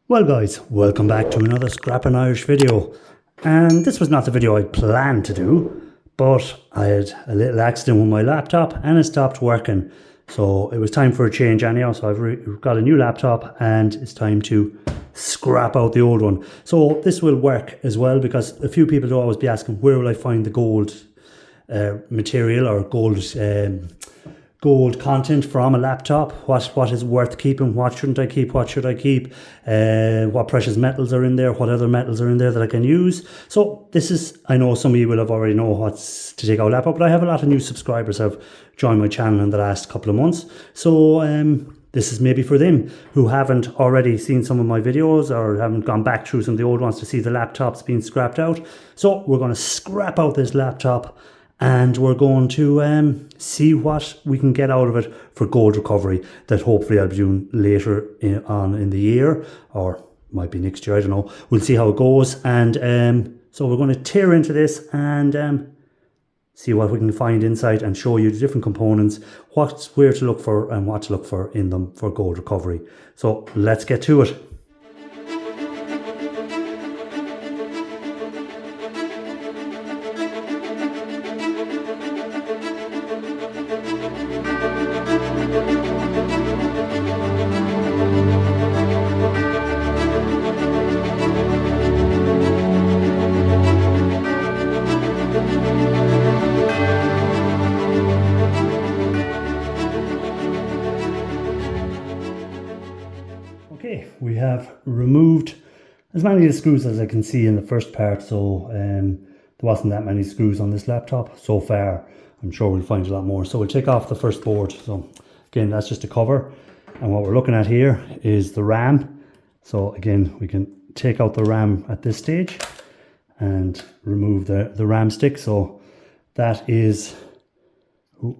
Well guys, welcome back to another Scrapping Irish video. And this was not the video I planned to do, but I had a little accident with my laptop and it stopped working. So it was time for a change anyhow, so I've got a new laptop and it's time to scrap out the old one. So this will work as well because a few people will always be asking, where will I find the gold material or gold content from a laptop? What is worth keeping? What shouldn't I keep? What should I keep? What precious metals are in there? What other metals are in there that I can use? So this is, I know some of you will have already know what's to take out a laptop, but I have a lot of new subscribers who have joined my channel in the last couple of months. So this is maybe for them who haven't already seen some of my videos or haven't gone back through some of the old ones to see the laptops being scrapped out. So we're going to scrap out this laptop and we're going to see what we can get out of it for gold recovery that hopefully I'll be doing later on in the year, or might be next year, I don't know. We'll see how it goes. And so we're going to tear into this and see what we can find inside and show you the different components, where to look for and what to look for in them for gold recovery. So let's get to it. Okay, we have removed as many of the screws as I can see in the first part, so there wasn't that many screws on this laptop so far. I'm sure we'll find a lot more. So we'll take off the first board. So again, that's just a cover. And what we're looking at here is the RAM. So again, we can take out the RAM at this stage and remove the RAM stick. So that is,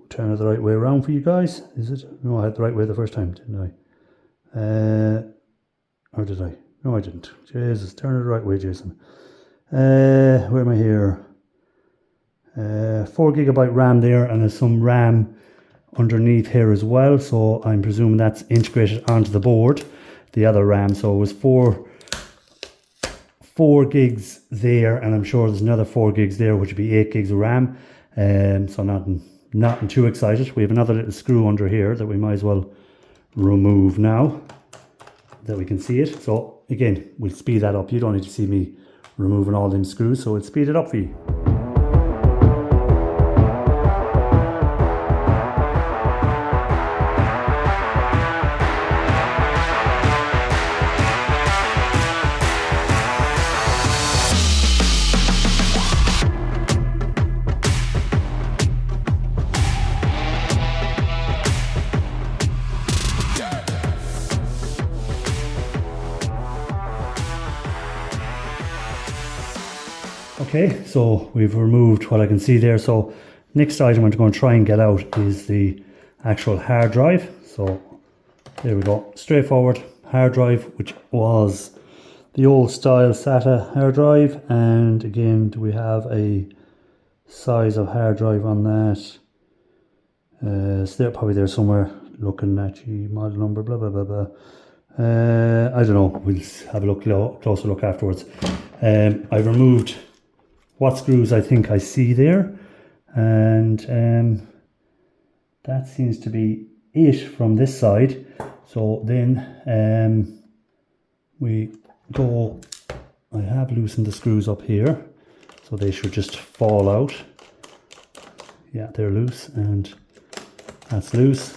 turn it the right way around for you guys. Is it? No, I had the right way the first time, didn't I? Or did I? No, I didn't. Jesus, turn it the right way, Jason. Where am I here? 4GB RAM there, and there's some RAM underneath here as well. So I'm presuming that's integrated onto the board, the other RAM. So it was four gigs there, and I'm sure there's another 4 gigs there, which would be 8 gigs of RAM. So nothing too excited. We have another little screw under here that we might as well remove now that we can see it. So again, we'll speed that up. You don't need to see me removing all them screws, so we'll speed it up for you. Okay, so we've removed what I can see there. So next item I'm going to try and get out is the actual hard drive. So there we go, straightforward hard drive, which was the old style SATA hard drive. And again, do we have a size of hard drive on that? So they're probably there somewhere, looking at the model number, blah, blah, blah, blah. I don't know, we'll have a closer look afterwards. I've removed what screws I think I see there, and that seems to be it from this side. So then we go, I have loosened the screws up here, so they should just fall out. Yeah, they're loose, and that's loose.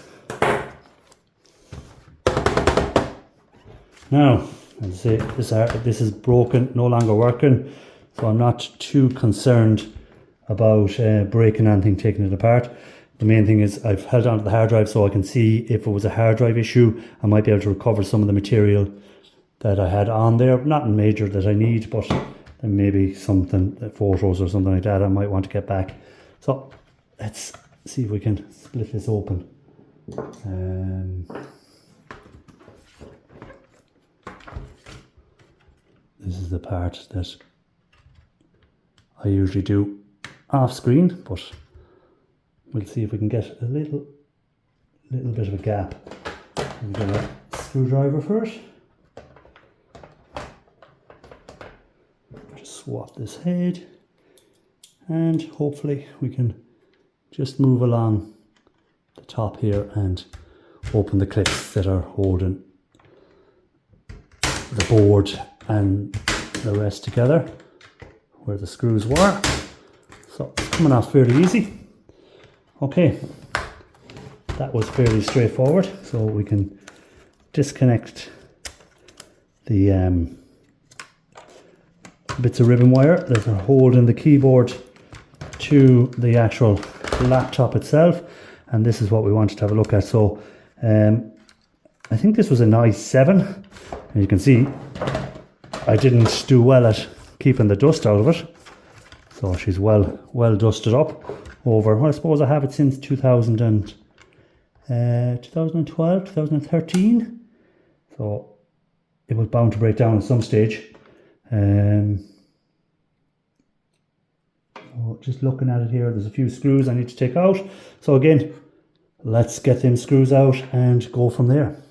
Now, as I say, this is broken, no longer working. So I'm not too concerned about breaking anything, taking it apart. The main thing is I've held onto the hard drive so I can see if it was a hard drive issue. I might be able to recover some of the material that I had on there. Nothing major that I need, but then maybe something, photos or something like that I might want to get back. So let's see if we can split this open. This is the part that I usually do off screen, but we'll see if we can get a little bit of a gap. I'm going to screwdriver first. swap this head, and hopefully we can just move along the top here and open the clips that are holding the board and the rest together where the screws were. So it's coming off fairly easy. Okay, that was fairly straightforward. So we can disconnect the bits of ribbon wire that are holding the keyboard to the actual laptop itself, and this is what we wanted to have a look at. So I think this was an i7, and you can see I didn't do well at keeping the dust out of it, so she's well dusted up over, well, I suppose I have it since 2012, 2013, so it was bound to break down at some stage. So just looking at it here, there's a few screws I need to take out. So again, let's get them screws out and go from there.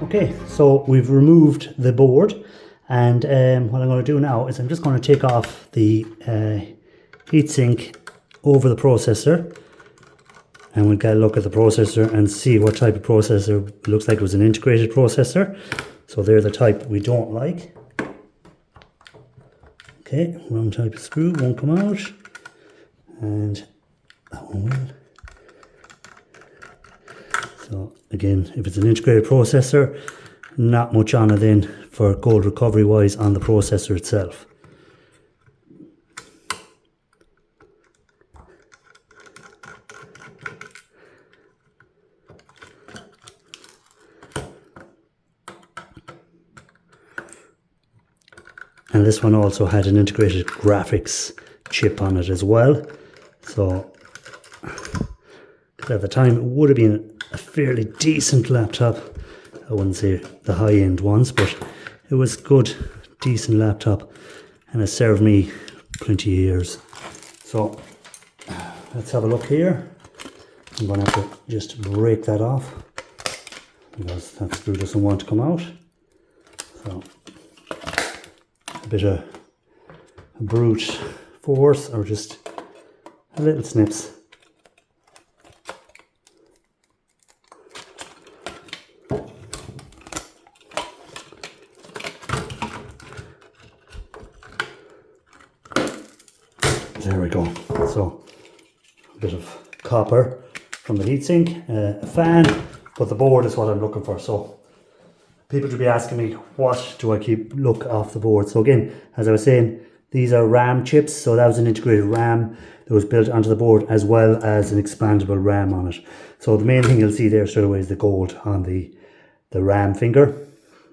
Okay, so we've removed the board, and what I'm going to do now is I'm just going to take off the heatsink over the processor, and we'll get a look at the processor and see what type of processor. It looks like it was an integrated processor, so they're the type we don't like. Okay, wrong type of screw, won't come out, and that one will. So again, if it's an integrated processor, not much on it then for gold recovery wise on the processor itself. And this one also had an integrated graphics chip on it as well. So at the time it would have been a fairly decent laptop. I wouldn't say the high-end ones, but it was good, decent laptop, and it served me plenty of years. So let's have a look here. I'm going to have to just break that off because that screw doesn't want to come out. So a bit of brute force, or just a little snips. There we go. So a bit of copper from the heatsink, a fan, but the board is what I'm looking for. So people should be asking me, what do I look off the board? So again, as I was saying, these are RAM chips. So that was an integrated RAM that was built onto the board, as well as an expandable RAM on it. So the main thing you'll see there straight away is the gold on the RAM finger.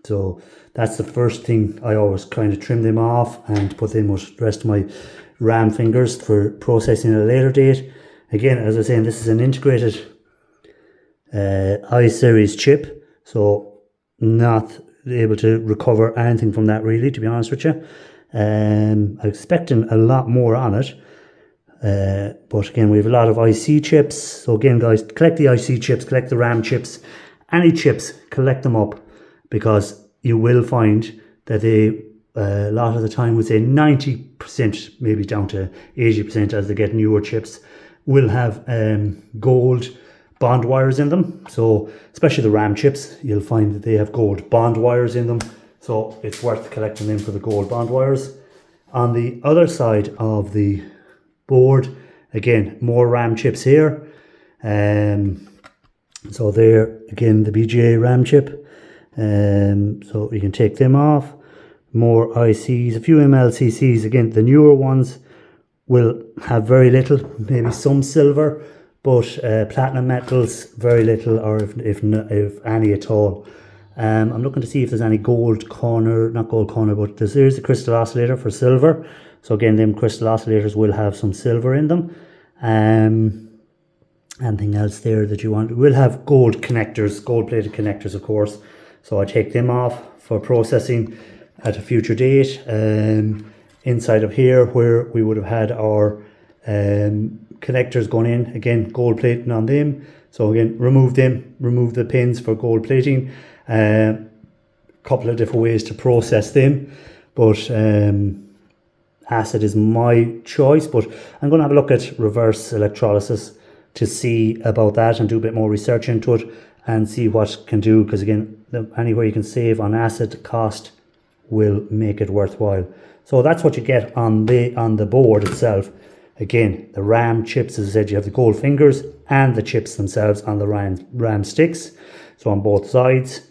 So that's the first thing. I always kind of trim them off and put in with the rest of my RAM fingers for processing at a later date. Again, as I was saying, this is an integrated i-series chip, so not able to recover anything from that really, to be honest with you. I'm expecting a lot more on it, but again, we have a lot of IC chips. So again, guys, collect the IC chips, collect the RAM chips, any chips, collect them up, because you will find that they a lot of the time, would say 90%, maybe down to 80% as they get newer chips, will have gold bond wires in them. So especially the RAM chips, you'll find that they have gold bond wires in them. So it's worth collecting them for the gold bond wires. On the other side of the board, again, more RAM chips here. So there, again, the BGA RAM chip. So you can take them off. More ICs, a few MLCCs. Again, the newer ones will have very little, maybe some silver, but platinum metals, very little, or if any at all. I'm looking to see if there's any gold corner, not gold corner, but there's a crystal oscillator for silver. So again, them crystal oscillators will have some silver in them. Anything else there that you want? We'll have gold connectors, gold plated connectors, of course. So I take them off for processing at a future date. Inside of here, where we would have had our connectors going in, again, gold plating on them. So again, remove them, remove the pins for gold plating. Couple of different ways to process them, but acid is my choice. But I'm going to have a look at reverse electrolysis to see about that and do a bit more research into it and see what can do, because again, anywhere you can save on acid cost will make it worthwhile. So that's what you get on the board itself. Again, the RAM chips, as I said, you have the gold fingers and the chips themselves on the RAM sticks. So on both sides,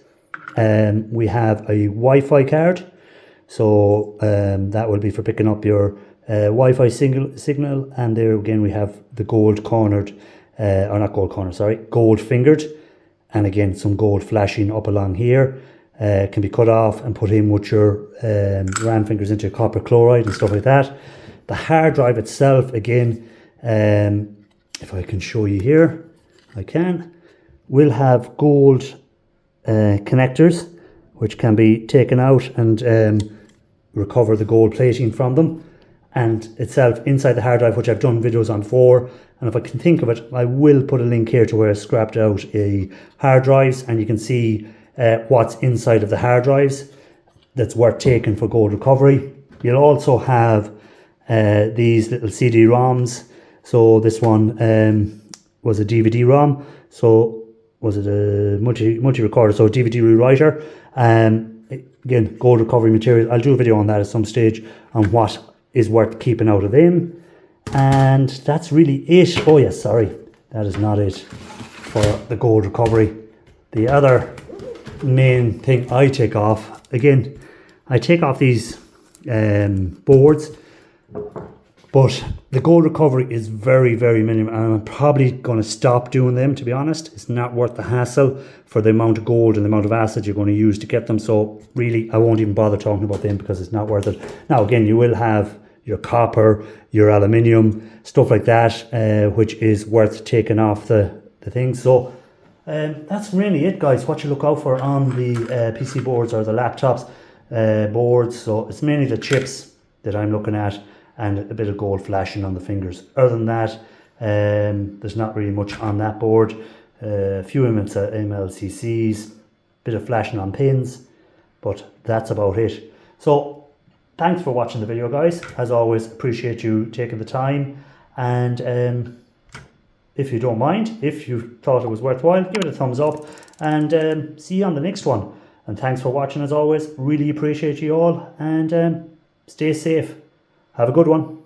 we have a Wi-Fi card. So that will be for picking up your Wi-Fi signal. And there again, we have the gold cornered, or not gold cornered, sorry, gold fingered. And again, some gold flashing up along here. Can be cut off and put in with your RAM fingers into your copper chloride and stuff like that. The hard drive itself, again, if I can show you here, I can, will have gold connectors which can be taken out and recover the gold plating from them. And itself inside the hard drive, which I've done videos on before, and if I can think of it, I will put a link here to where I scrapped out a hard drives, and you can see what's inside of the hard drives that's worth taking for gold recovery. You'll also have these little CD-ROMs. So this one was a DVD-ROM. So was it a multi-recorder? So DVD rewriter. Again, gold recovery material. I'll do a video on that at some stage on what is worth keeping out of them. And that's really it. Oh yes, sorry, that is not it for the gold recovery. The other main thing I take off, again, I take off these boards, but the gold recovery is very, very minimal, and I'm probably going to stop doing them, to be honest. It's not worth the hassle for the amount of gold and the amount of acid you're going to use to get them. So really, I won't even bother talking about them because it's not worth it. Now again, you will have your copper, your aluminium, stuff like that, which is worth taking off the things. So that's really it, guys. What you look out for on the PC boards or the laptops boards. So it's mainly the chips that I'm looking at and a bit of gold flashing on the fingers. Other than that, there's not really much on that board. A few MLCCs, bit of flashing on pins, but that's about it. So thanks for watching the video, guys. As always, appreciate you taking the time, and if you don't mind, if you thought it was worthwhile, give it a thumbs up, and see you on the next one. And thanks for watching as always. Really appreciate you all, and stay safe. Have a good one.